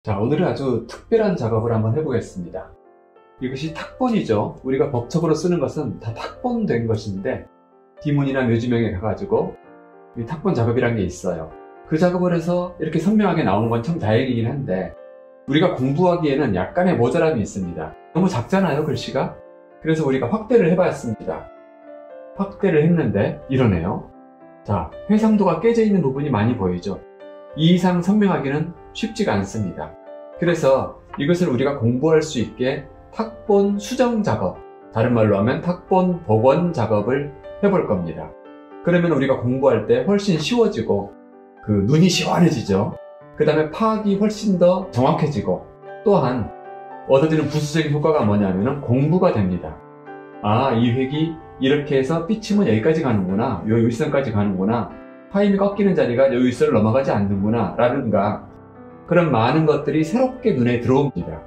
자, 오늘은 아주 특별한 작업을 한번 해보겠습니다. 이것이 탁본이죠. 우리가 법적으로 쓰는 것은 다 탁본된 것인데 디문이나 묘지명에 가가지고 이 탁본 작업이란 게 있어요. 그 작업을 해서 이렇게 선명하게 나오는 건 참 다행이긴 한데 우리가 공부하기에는 약간의 모자람이 있습니다. 너무 작잖아요, 글씨가. 그래서 우리가 확대를 해봤습니다. 확대를 했는데 이러네요. 자, 해상도가 깨져 있는 부분이 많이 보이죠. 이 이상 선명하기는 쉽지가 않습니다. 그래서 이것을 우리가 공부할 수 있게 탁본 수정 작업, 다른 말로 하면 탁본 복원 작업을 해볼 겁니다. 그러면 우리가 공부할 때 훨씬 쉬워지고 그 눈이 시원해지죠. 그 다음에 파악이 훨씬 더 정확해지고 또한 얻어지는 부수적인 효과가 뭐냐면 공부가 됩니다. 아, 이 획이 이렇게 해서 삐침은 여기까지 가는구나, 요 윗선까지 가는구나, 파임이 꺾이는 자리가 요 윗선을 넘어가지 않는구나 라든가 그런 많은 것들이 새롭게 눈에 들어옵니다.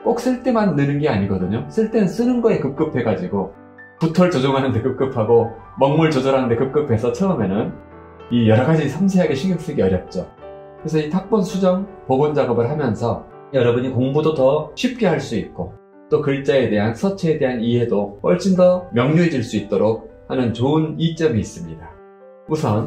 꼭 쓸 때만 느는 게 아니거든요. 쓸 땐 쓰는 거에 급급해가지고 붓털 조정하는 데 급급하고 먹물 조절하는 데 급급해서 처음에는 이 여러가지 섬세하게 신경 쓰기 어렵죠. 그래서 이 탁본 수정, 복원 작업을 하면서 여러분이 공부도 더 쉽게 할 수 있고 또 글자에 대한, 서체에 대한 이해도 훨씬 더 명료해질 수 있도록 하는 좋은 이점이 있습니다. 우선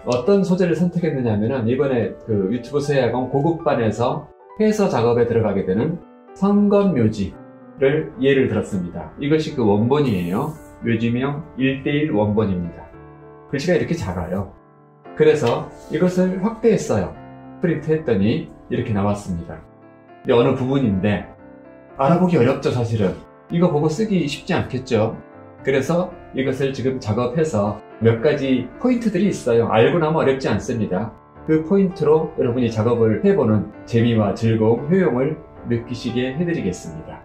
어떤 소재를 선택했느냐면은 이번에 그 유튜브 서예학원 고급반에서 해서 작업에 들어가게 되는 성건묘지를 예를 들었습니다. 이것이 그 원본이에요. 묘지명 1:1 원본입니다. 글씨가 이렇게 작아요. 그래서 이것을 확대했어요. 프린트 했더니 이렇게 나왔습니다. 근데 어느 부분인데 알아보기 어렵죠, 사실은. 이거 보고 쓰기 쉽지 않겠죠. 그래서 이것을 지금 작업해서 몇 가지 포인트들이 있어요. 알고 나면 어렵지 않습니다. 그 포인트로 여러분이 작업을 해보는 재미와 즐거움, 효용을 느끼시게 해드리겠습니다.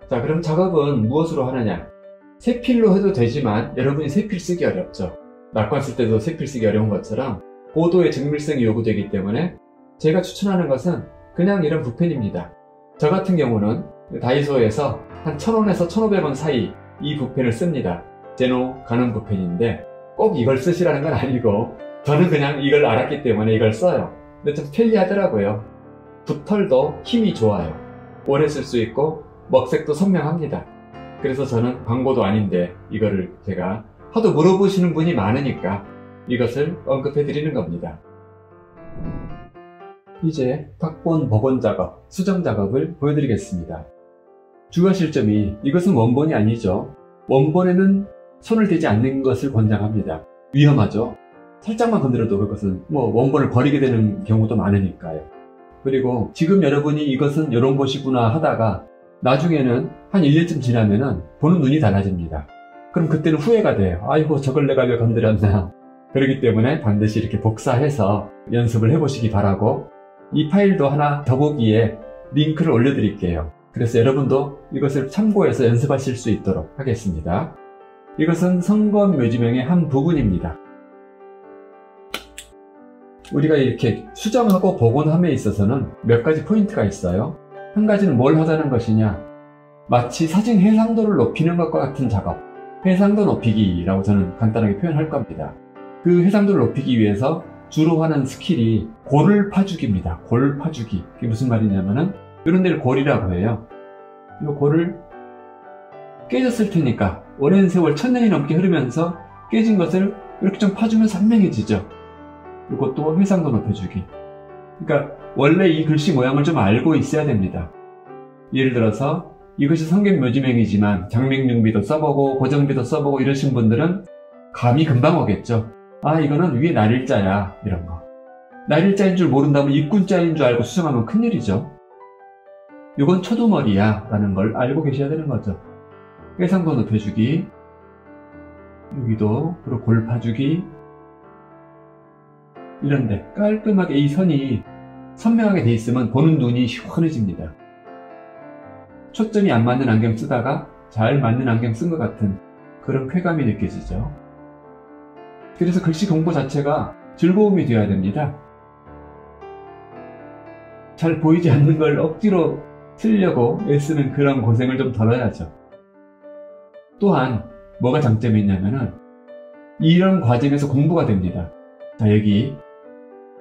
자, 그럼 작업은 무엇으로 하느냐? 세필로 해도 되지만 여러분이 세필 쓰기 어렵죠. 낙관 쓸 때도 세필 쓰기 어려운 것처럼 고도의 정밀성이 요구되기 때문에 제가 추천하는 것은 그냥 이런 붓펜입니다. 저 같은 경우는 다이소에서 한 1,000원에서 1,500원 사이 이 붓펜을 씁니다. 제노 가는 붓펜인데 꼭 이걸 쓰시라는 건 아니고 저는 그냥 이걸 알았기 때문에 이걸 써요. 근데 좀 편리하더라고요. 붓털도 힘이 좋아요. 오래 쓸 수 있고 먹색도 선명합니다. 그래서 저는 광고도 아닌데 이거를 제가 하도 물어보시는 분이 많으니까 이것을 언급해 드리는 겁니다. 이제 탁본 복원 작업, 수정 작업을 보여드리겠습니다. 주의하실 점이 이것은 원본이 아니죠. 원본에는 손을 대지 않는 것을 권장합니다. 위험하죠. 살짝만 건드려도 그것은 원본을 버리게 되는 경우도 많으니까요. 그리고 지금 여러분이 이것은 이런 것이구나 하다가 나중에는 한 1년쯤 지나면은 보는 눈이 달라집니다. 그럼 그때는 후회가 돼요. 아이고, 저걸 내가 왜 건드렸나. 그렇기 때문에 반드시 이렇게 복사해서 연습을 해보시기 바라고 이 파일도 하나 더보기에 링크를 올려드릴게요. 그래서 여러분도 이것을 참고해서 연습하실 수 있도록 하겠습니다. 이것은 성건묘지명의 한 부분입니다. 우리가 이렇게 수정하고 복원함에 있어서는 몇 가지 포인트가 있어요. 한 가지는 뭘 하자는 것이냐, 마치 사진 해상도를 높이는 것과 같은 작업, 해상도 높이기라고 저는 간단하게 표현할 겁니다. 그 해상도를 높이기 위해서 주로 하는 스킬이 골을 파주기입니다. 골 파주기. 그게 무슨 말이냐면은 이런 데를 골이라고 해요. 이 골을 깨졌을 테니까 오랜 세월 1000년이 넘게 흐르면서 깨진 것을 이렇게 좀 파주면 선명해지죠. 이것도 해상도 높여주기. 그러니까 원래 이 글씨 모양을 좀 알고 있어야 됩니다. 예를 들어서 이것이 성견묘지명이지만 장맹릉비도 써보고 고정비도 써보고 이러신 분들은 감이 금방 오겠죠. 아, 이거는 위에 날일자야, 이런 거. 날일자인 줄 모른다면 입군자인 줄 알고 수정하면 큰일이죠. 이건 초두머리야 라는 걸 알고 계셔야 되는 거죠. 해상도 높여주기, 여기도 그리고 골 파주기, 이런데 깔끔하게 이 선이 선명하게 돼 있으면 보는 눈이 시원해집니다. 초점이 안 맞는 안경 쓰다가 잘 맞는 안경 쓴 것 같은 그런 쾌감이 느껴지죠. 그래서 글씨 공부 자체가 즐거움이 되어야 됩니다. 잘 보이지 않는 걸 억지로 쓰려고 애쓰는 그런 고생을 좀 덜어야죠. 또한 뭐가 장점이 있냐면은 이런 과정에서 공부가 됩니다. 자, 여기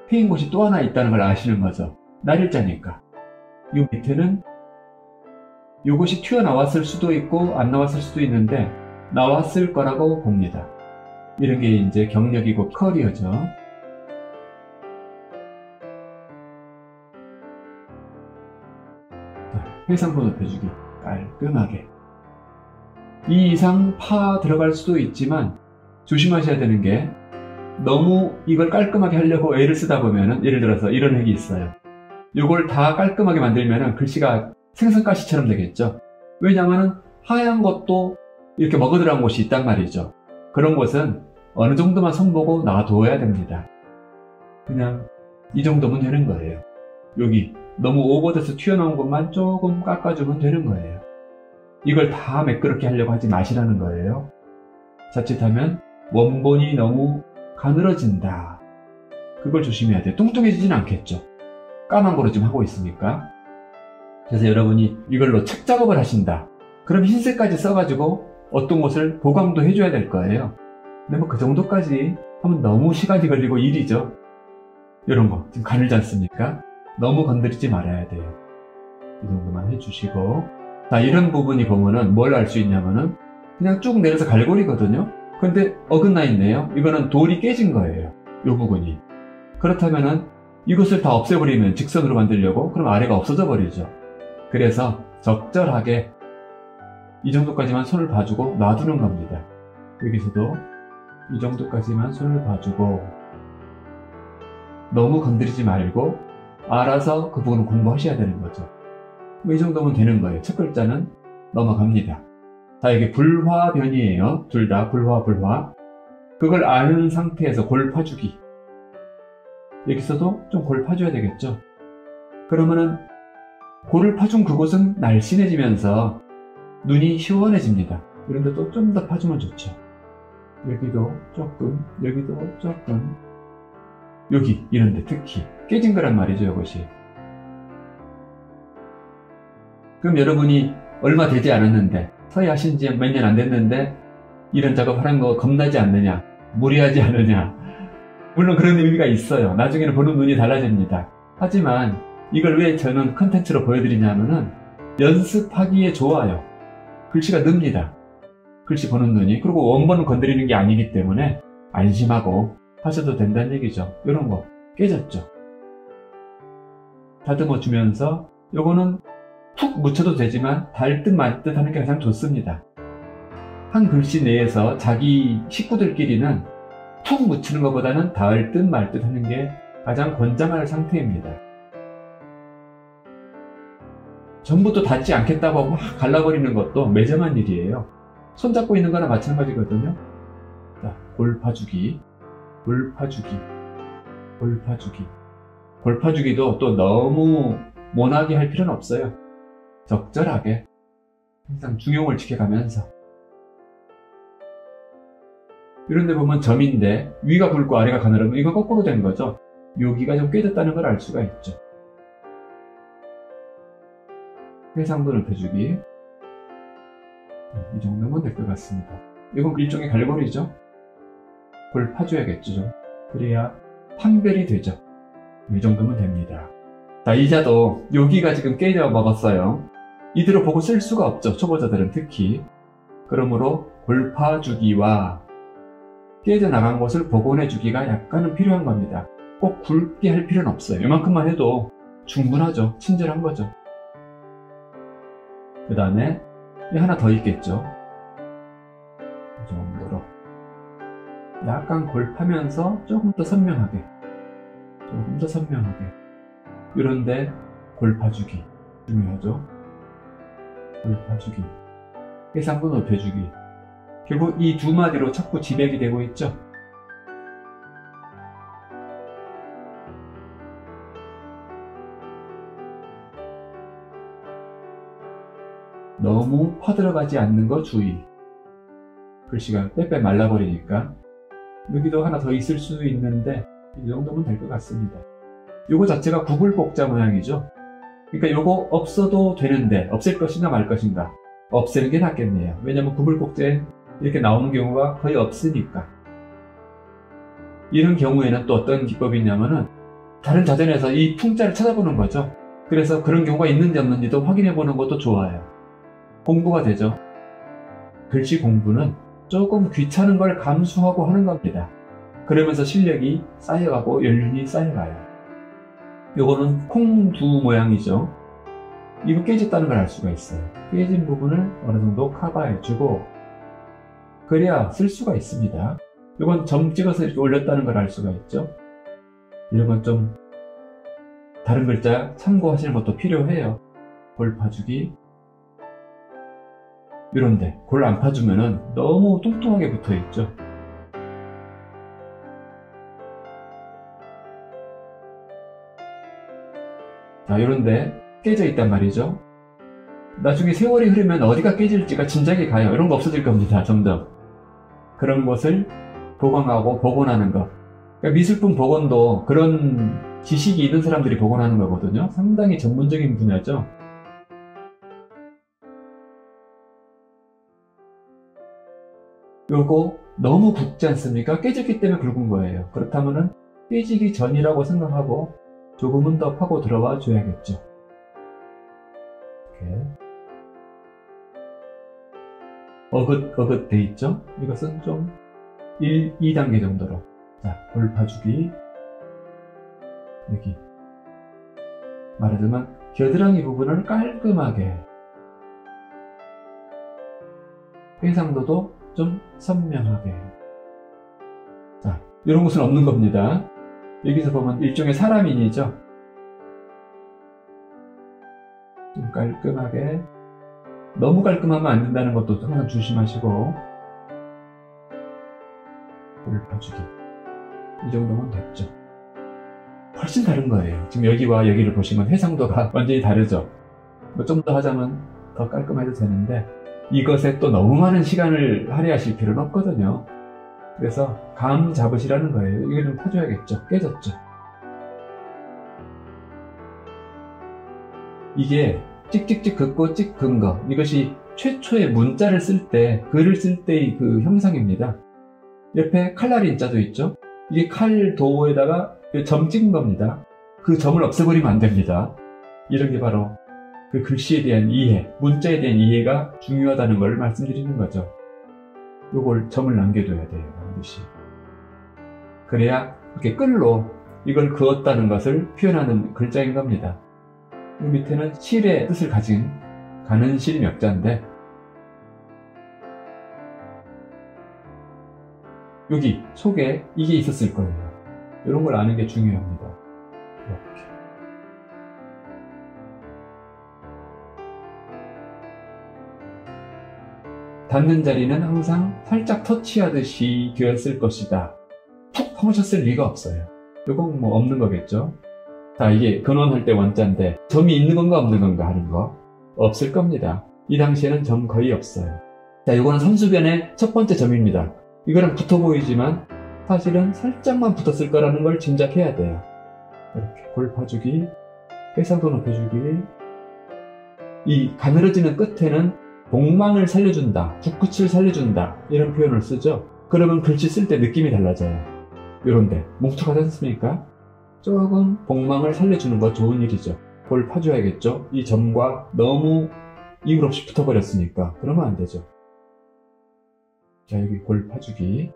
패인 곳이 또 하나 있다는 걸 아시는 거죠. 날일자니까. 이 밑에는 이것이 튀어나왔을 수도 있고 안 나왔을 수도 있는데 나왔을 거라고 봅니다. 이런 게 이제 경력이고 커리어죠. 해상도 높여주기 깔끔하게. 이 이상 파 들어갈 수도 있지만 조심하셔야 되는 게 너무 이걸 깔끔하게 하려고 애를 쓰다 보면은 예를 들어서 이런 획이 있어요. 이걸 다 깔끔하게 만들면은 글씨가 생선가시처럼 되겠죠. 왜냐하면 하얀 것도 이렇게 먹어 들어간 곳이 있단 말이죠. 그런 곳은 어느 정도만 손보고 놔둬야 됩니다. 그냥 이 정도면 되는 거예요. 여기 너무 오버돼서 튀어나온 것만 조금 깎아주면 되는 거예요. 이걸 다 매끄럽게 하려고 하지 마시라는 거예요. 자칫하면 원본이 너무 가늘어진다. 그걸 조심해야 돼. 뚱뚱해지진 않겠죠. 까만 거로 지금 하고 있으니까. 그래서 여러분이 이걸로 책 작업을 하신다. 그럼 흰색까지 써가지고 어떤 곳을 보강도 해줘야 될 거예요. 근데 뭐 그 정도까지 하면 너무 시간이 걸리고 일이죠. 이런 거 지금 가늘지 않습니까? 너무 건드리지 말아야 돼요. 이 정도만 해주시고. 자, 이런 부분이 보면은 뭘 알 수 있냐면은 그냥 쭉 내려서 갈고리거든요. 근데 어긋나 있네요. 이거는 돌이 깨진 거예요. 이 부분이. 그렇다면은 이것을 다 없애버리면 직선으로 만들려고 그럼 아래가 없어져 버리죠. 그래서 적절하게 이 정도까지만 손을 봐주고 놔두는 겁니다. 여기서도 이 정도까지만 손을 봐주고 너무 건드리지 말고 알아서 그 부분을 공부하셔야 되는 거죠. 이 정도면 되는 거예요. 첫 글자는 넘어갑니다. 자, 이게 불화변이에요. 둘 다 불화. 그걸 아는 상태에서 골 파주기. 여기서도 좀 골 파줘야 되겠죠. 그러면은 골을 파준 그곳은 날씬해지면서 눈이 시원해집니다. 그런데 또 좀 더 파주면 좋죠. 여기도 조금, 여기도 조금, 여기 이런데 특히 깨진 거란 말이죠. 이것이. 그럼 여러분이 얼마 되지 않았는데 서예하신 지 몇 년 안 됐는데 이런 작업하는 거 겁나지 않느냐, 무리하지 않느냐. 물론 그런 의미가 있어요. 나중에는 보는 눈이 달라집니다. 하지만 이걸 왜 저는 컨텐츠로 보여드리냐면은 연습하기에 좋아요. 글씨가 늡니다. 글씨 보는 눈이. 그리고 원본은 건드리는 게 아니기 때문에 안심하고 하셔도 된다는 얘기죠. 이런 거 깨졌죠. 다듬어 주면서 요거는 툭 묻혀도 되지만 달 듯 말 듯 하는 게 가장 좋습니다. 한 글씨 내에서 자기 식구들끼리는 툭 묻히는 것보다는 닿을 듯 말 듯 하는 게 가장 권장할 상태입니다. 전부 또 닿지 않겠다고 막 갈라버리는 것도 매정한 일이에요. 손잡고 있는 거나 마찬가지거든요. 자, 골 파주기. 골 파주기도 또 너무 모나게 할 필요는 없어요. 적절하게 항상 중용을 지켜가면서. 이런 데 보면 점인데 위가 굵고 아래가 가늘으면 이거 거꾸로 된 거죠. 여기가 좀 깨졌다는 걸 알 수가 있죠. 해상도 높여주기. 이 정도면 될 것 같습니다. 이건 일종의 갈고리죠. 골 파줘야겠죠. 좀. 그래야 판별이 되죠. 이 정도면 됩니다. 자, 이자도 여기가 지금 깨져 먹었어요. 이대로 보고 쓸 수가 없죠. 초보자들은 특히. 그러므로 골 파주기와 깨져 나간 것을 복원해주기가 약간은 필요한 겁니다. 꼭 굵게 할 필요는 없어요. 이만큼만 해도 충분하죠. 친절한 거죠. 그 다음에 하나 더 있겠죠. 이 정도로 약간 골 파면서 조금 더 선명하게 이런데 골 파주기 중요하죠. 골 파주기, 해상도 높여주기. 결국 이 두 마디로 자꾸 집약이 되고 있죠. 너무 파들어가지 않는 거 주의. 글씨가 빼빼 말라버리니까. 여기도 하나 더 있을 수도 있는데 이 정도면 될 것 같습니다. 요거 자체가 구불복자 모양이죠. 그러니까 요거 없어도 되는데 없앨 것인가 말 것인가. 없애는 게 낫겠네요. 왜냐면 구불복자에 이렇게 나오는 경우가 거의 없으니까. 이런 경우에는 또 어떤 기법이 있냐면은 다른 자전에서 이 풍자를 찾아보는 거죠. 그래서 그런 경우가 있는지 없는지도 확인해 보는 것도 좋아요. 공부가 되죠. 글씨 공부는 조금 귀찮은 걸 감수하고 하는 겁니다. 그러면서 실력이 쌓여가고 연륜이 쌓여가요. 요거는 콩두 모양이죠. 이거 깨졌다는 걸 알 수가 있어요. 깨진 부분을 어느 정도 커버해주고 그래야 쓸 수가 있습니다. 이건 점 찍어서 이렇게 올렸다는 걸 알 수가 있죠. 이런 건 좀 다른 글자 참고하시는 것도 필요해요. 골 파주기. 이런데 골 안 파주면은 너무 뚱뚱하게 붙어 있죠. 자, 이런데 깨져 있단 말이죠. 나중에 세월이 흐르면 어디가 깨질지가 짐작이 가요. 이런 거 없어질 겁니다. 점점. 그런 것을 보강하고 복원하는 것. 그러니까 미술품 복원도 그런 지식이 있는 사람들이 복원하는 거거든요. 상당히 전문적인 분야죠. 요거 너무 굵지 않습니까? 깨졌기 때문에 굵은 거예요. 그렇다면은 깨지기 전이라고 생각하고 조금은 더 파고 들어와 줘야겠죠. 이렇게 어긋 돼 있죠? 이것은 좀 2단계 정도로. 자, 골 파주기. 여기 말하자면 겨드랑이 부분을 깔끔하게, 해상도도 좀 선명하게. 자, 이런 곳은 없는 겁니다. 여기서 보면 일종의 사람인이죠. 좀 깔끔하게. 너무 깔끔하면 안 된다는 것도 항상 조심하시고. 골 파주기. 이 정도면 됐죠. 훨씬 다른 거예요. 지금 여기와 여기를 보시면 해상도가 완전히 다르죠. 뭐 좀 더 하자면 더 깔끔해도 되는데 이것에 또 너무 많은 시간을 할애하실 필요는 없거든요. 그래서 감 잡으시라는 거예요. 이거 좀 파줘야겠죠. 깨졌죠. 이게 찍찍찍 긋고 찍 긋은 거, 이것이 최초의 문자를 쓸 때, 글을 쓸 때의 그 형상입니다. 옆에 칼날인 자도 있죠. 이게 칼도에다가 점 찍은 겁니다. 그 점을 없애버리면 안 됩니다. 이런 게 바로 그 글씨에 대한 이해, 문자에 대한 이해가 중요하다는 걸 말씀드리는 거죠. 요걸 점을 남겨둬야 돼요. 반드시. 그래야 이렇게 끌로 이걸 그었다는 것을 표현하는 글자인 겁니다. 이 밑에는 실의 뜻을 가진 가는 실 역자인데 여기 속에 이게 있었을 거예요. 이런 걸 아는 게 중요합니다. 이렇게. 닿는 자리는 항상 살짝 터치하듯이 되었을 것이다. 툭 파묻혔을 리가 없어요. 이건 뭐 없는 거겠죠. 자, 이게 근원할 때 원자인데 점이 있는 건가 없는 건가 하는 거 없을 겁니다. 이 당시에는 점 거의 없어요. 자, 이거는 선수변의 첫 번째 점입니다. 이거랑 붙어 보이지만 사실은 살짝만 붙었을 거라는 걸 짐작해야 돼요. 이렇게 골 파주기, 해상도 높여주기. 이 가늘어지는 끝에는 복망을 살려준다, 붓끝을 살려준다 이런 표현을 쓰죠. 그러면 글씨 쓸 때 느낌이 달라져요. 이런데 뭉툭하지 않습니까? 조금 복망을 살려주는 거 좋은 일이죠. 골 파줘야겠죠. 이 점과 너무 이유 없이 붙어버렸으니까 그러면 안 되죠. 자, 여기 골 파주기.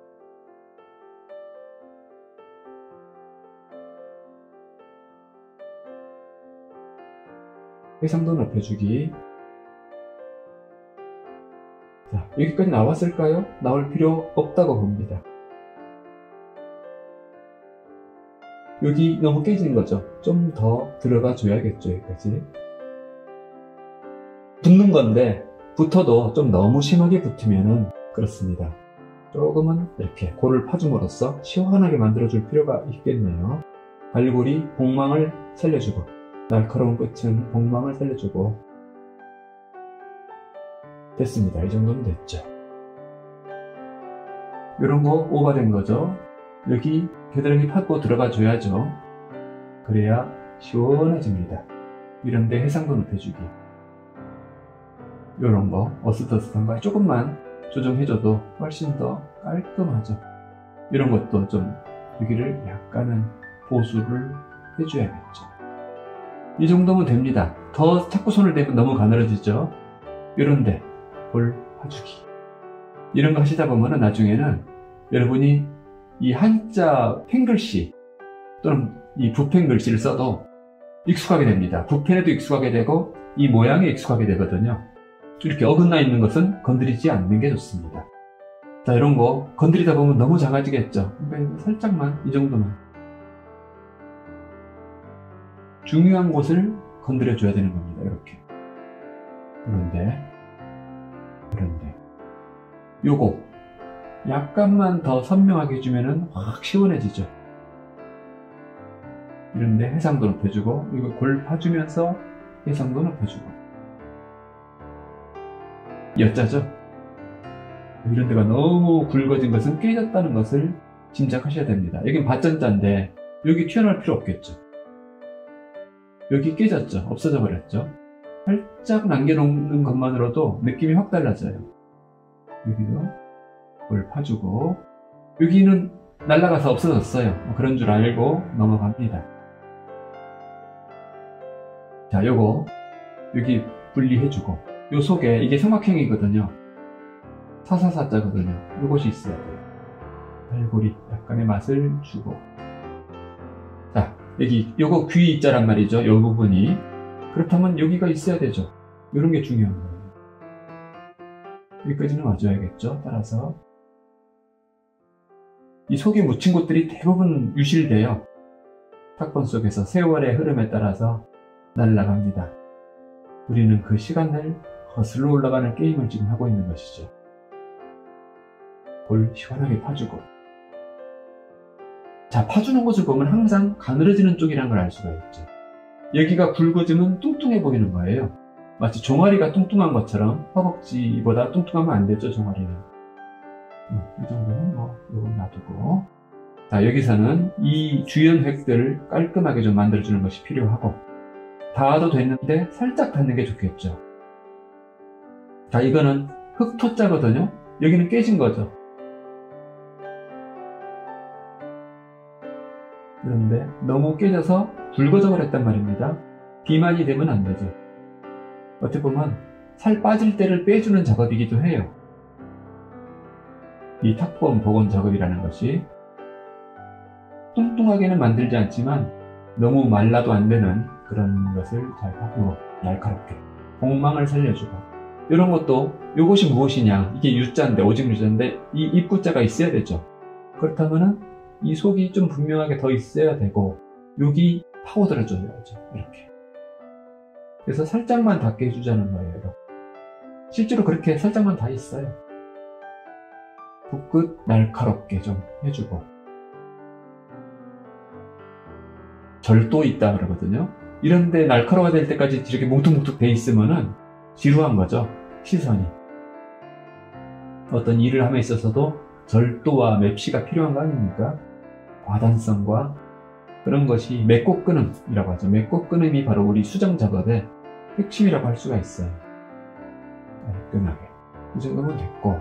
해상도 높여주기. 자, 여기까지 나왔을까요? 나올 필요 없다고 봅니다. 여기 너무 깨진 거죠. 좀 더 들어가 줘야겠죠. 여기까지. 붙는 건데 붙어도 좀 너무 심하게 붙으면은 그렇습니다. 조금은 이렇게 골을 파줌으로써 시원하게 만들어줄 필요가 있겠네요. 갈고리 복망을 살려주고 날카로운 끝은 복망을 살려주고 됐습니다. 이 정도면 됐죠. 이런 거 오버된 거죠. 여기 겨드랑이 파고 들어가 줘야죠. 그래야 시원해집니다. 이런데 해상도 높여주기. 이런 거 어슷어슷한 거 조금만 조정해줘도 훨씬 더 깔끔하죠. 이런 것도 좀 여기를 약간은 보수를 해줘야겠죠. 이 정도면 됩니다. 더 자꾸 손을 대면 너무 가늘어지죠. 이런데 볼 파주기 이런 거 하시다 보면 나중에는 여러분이 이 한자 펜글씨 또는 이 붓펜 글씨를 써도 익숙하게 됩니다. 붓펜에도 익숙하게 되고 이 모양에 익숙하게 되거든요. 이렇게 어긋나 있는 것은 건드리지 않는 게 좋습니다. 자, 이런 거 건드리다 보면 너무 작아지겠죠. 그러니까 살짝만, 이 정도만. 중요한 곳을 건드려 줘야 되는 겁니다. 이렇게. 그런데 요거 약간만 더 선명하게 해주면은 확 시원해지죠. 이런데 해상도 높여주고, 이거 골 파주면서 해상도 높여주고. 여자죠? 이런 데가 너무 굵어진 것은 깨졌다는 것을 짐작하셔야 됩니다. 여긴 밭전자인데 여기 튀어나올 필요 없겠죠. 여기 깨졌죠. 없어져 버렸죠. 살짝 남겨놓는 것만으로도 느낌이 확 달라져요. 여기도 골 파주고, 여기는 날아가서 없어졌어요. 그런 줄 알고 넘어갑니다. 자, 요거 여기 분리해주고, 요 속에 이게 성악형이거든요. 사사사자거든요. 요것이 있어야 돼요. 발골이 약간의 맛을 주고. 자, 여기 요거 귀 있자란 말이죠. 요 부분이. 그렇다면 여기가 있어야 되죠. 이런 게 중요한 거예요. 여기까지는 와줘야겠죠. 따라서 이 속에 묻힌 곳들이 대부분 유실돼요. 탁본 속에서 세월의 흐름에 따라서 날아갑니다. 우리는 그 시간을 거슬러 올라가는 게임을 지금 하고 있는 것이죠. 볼 시원하게 파주고. 자, 파주는 곳을 보면 항상 가늘어지는 쪽이라는 걸 알 수가 있죠. 여기가 굵어지면 뚱뚱해 보이는 거예요. 마치 종아리가 뚱뚱한 것처럼. 허벅지보다 뚱뚱하면 안 되죠, 종아리는. 이 정도는 요거 놔두고. 자, 여기서는 이 주연 획들을 깔끔하게 좀 만들어주는 것이 필요하고, 닿아도 됐는데 살짝 닿는 게 좋겠죠. 자, 이거는 흑토자거든요. 여기는 깨진 거죠. 그런데 너무 깨져서 굵어져 버렸단 말입니다. 비만이 되면 안 되죠. 어떻게 보면 살 빠질 때를 빼주는 작업이기도 해요. 이 탁본 복원 작업이라는 것이 뚱뚱하게는 만들지 않지만 너무 말라도 안 되는 그런 것을 잘 하고, 날카롭게 공망을 살려주고. 이런 것도 이것이 무엇이냐, 이게 유자인데, 오직 유자인데 이 입구자가 있어야 되죠. 그렇다면은 이 속이 좀 분명하게 더 있어야 되고, 여기 파고들어 줘야죠. 이렇게. 그래서 살짝만 닿게 해주자는 거예요. 이렇게. 실제로 그렇게 살짝만 닿아 있어요. 붓끝 날카롭게 좀 해주고. 절도 있다 그러거든요. 이런데 날카로워야 될 때까지 이렇게 뭉툭뭉툭 돼 있으면은 지루한 거죠. 시선이. 어떤 일을 함에 있어서도 절도와 맵시가 필요한 거 아닙니까? 과단성과 그런 것이 맺고 끊음이라고 하죠. 맺고 끊음이 바로 우리 수정 작업의 핵심이라고 할 수가 있어요. 깔끔하게. 이 정도면 됐고,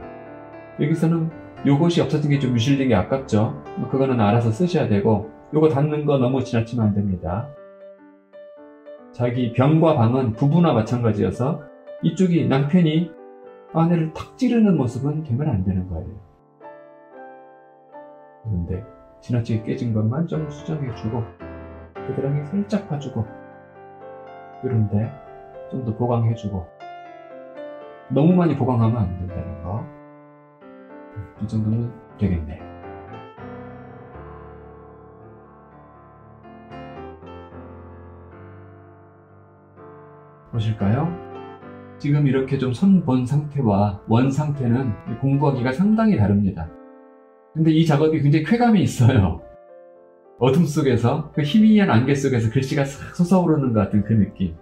여기서는 요것이 없어진 게 좀 유실된 게 아깝죠. 그거는 알아서 쓰셔야 되고, 요거 닿는 거 너무 지나치면 안 됩니다. 자기 병과 방은 부부나 마찬가지여서 이쪽이 남편이 아내를 탁 찌르는 모습은 되면 안 되는 거예요. 그런데 지나치게 깨진 것만 좀 수정해주고, 겨드랑이 살짝 파주고, 이런데 좀 더 보강해주고. 너무 많이 보강하면 안 된다는 거. 이 정도면 되겠네요. 보실까요? 지금 이렇게 좀 손 본 상태와 원 상태는 공부하기가 상당히 다릅니다. 근데 이 작업이 굉장히 쾌감이 있어요. 어둠 속에서, 그 희미한 안개 속에서 글씨가 싹 솟아오르는 것 같은 그 느낌.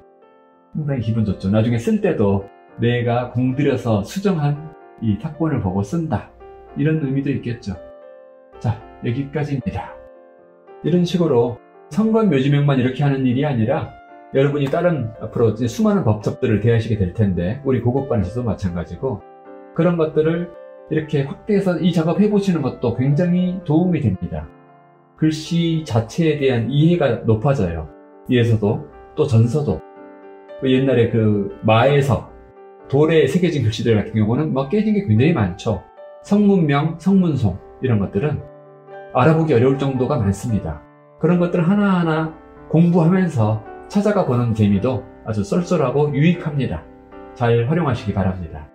상당히 기분 좋죠. 나중에 쓸 때도 내가 공들여서 수정한 이 탁본을 보고 쓴다, 이런 의미도 있겠죠. 자, 여기까지입니다. 이런 식으로 성관 묘지명만 이렇게 하는 일이 아니라 여러분이 다른 앞으로 수많은 법첩들을 대하시게 될 텐데, 우리 고급반에서도 마찬가지고, 그런 것들을 이렇게 확대해서 이 작업 해보시는 것도 굉장히 도움이 됩니다. 글씨 자체에 대한 이해가 높아져요. 예서도 또 전서도 옛날에 그 마에서 돌에 새겨진 글씨들 같은 경우는 뭐 깨진 게 굉장히 많죠. 성문명, 성문송 이런 것들은 알아보기 어려울 정도가 많습니다. 그런 것들 하나하나 공부하면서 찾아가 보는 재미도 아주 쏠쏠하고 유익합니다. 잘 활용하시기 바랍니다.